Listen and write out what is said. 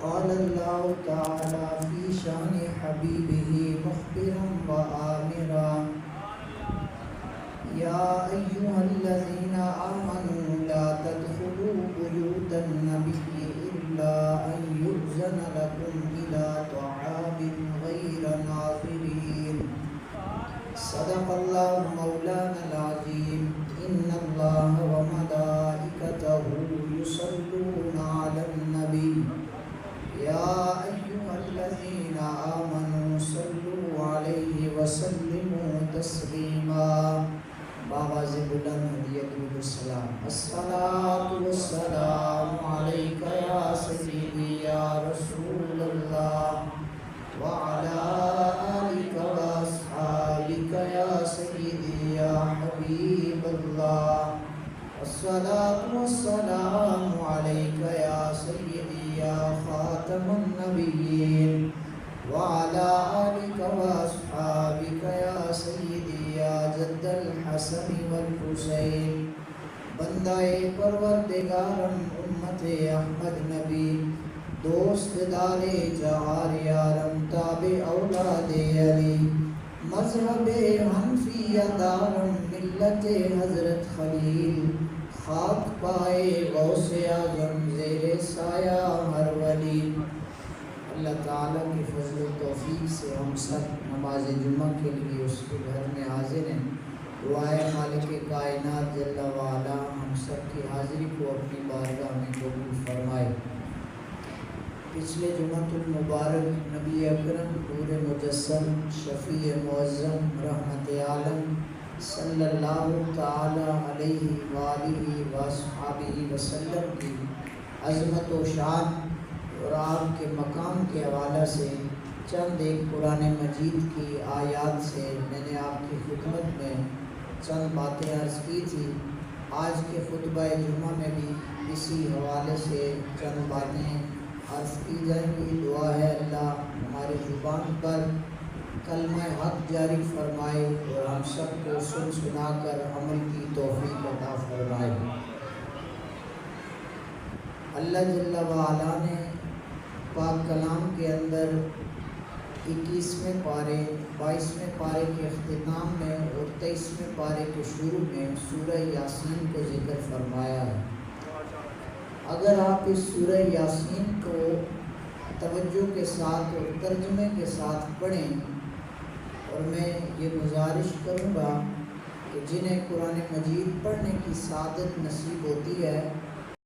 قال الله تعالى في شان حبيبه مخبرا وآمرا يا أيها الذين آمنوا لا تدخلوا بيوت النبي إلا أن يؤذن لكم إلى طعام غير ناظرين صدق الله مولانا العظيم إن الله وملائكته يصلون على النبي يا أيها الذين آمنوا صلوا عليه وسلموا تسليما باواز بلند هدیت السلام الصلاة والسلام عليك يا سيدي يا رسول الله وعلى آلك وأصحابك يا سيدي يا حبيب الله الصلاة والسلام عليك يا سيدي يا خاتم النبيين وعلى آلك وأصحابك يا سيدي يا جد الحسن والحسين بندہ پروردگارم امت احمد نبی دوست دار جہار یارم تابع اولاد علی مذہب حنفیہ دارم ملت حضرت خلیل خاک پائے غوث اعظم زیر سایہ ہر ولی اللہ تعالیٰ کی فضل و توفیق سے ہم سب نماز جمعہ کے لیے اس کے گھر میں حاضر ہیں۔ دعائے مالک کائنات جل وعلا ہم سب کی حاضری کو اپنی بارگاہ میں قبول فرمائے۔ پچھلے جمعۃ المبارک نبی اکرم نور مجسم شفیع معظم رحمت عالم صلی اللہ تعالی علیہ وآلہ وصحبہ وسلم کی عظمت و شان اور آپ کے مقام کے حوالے سے چند ایک قرآن مجید کی آیات سے میں نے آپ کی خدمت میں چند باتیں عرض کی تھی۔ آج کے خطبہ جمعہ میں بھی اسی حوالے سے چند باتیں عرض کی جائیں گی۔ دعا ہے اللہ ہماری زبان پر کلمہ حق جاری فرمائے اور ہم سب کو سن سنا کر عمل کی توفیق عطا فرمائے۔ اللہ جل وعلا نے پاک کلام کے اندر 21ویں پارے 22ویں پارے کے اختتام میں اور 23ویں پارے کے شروع میں سورہ یاسین کو ذکر فرمایا ہے۔ اگر آپ اس سورہ یاسین کو توجہ کے ساتھ اور ترجمے کے ساتھ پڑھیں، اور میں یہ گزارش کروں گا کہ جنہیں قرآن مجید پڑھنے کی سعادت نصیب ہوتی ہے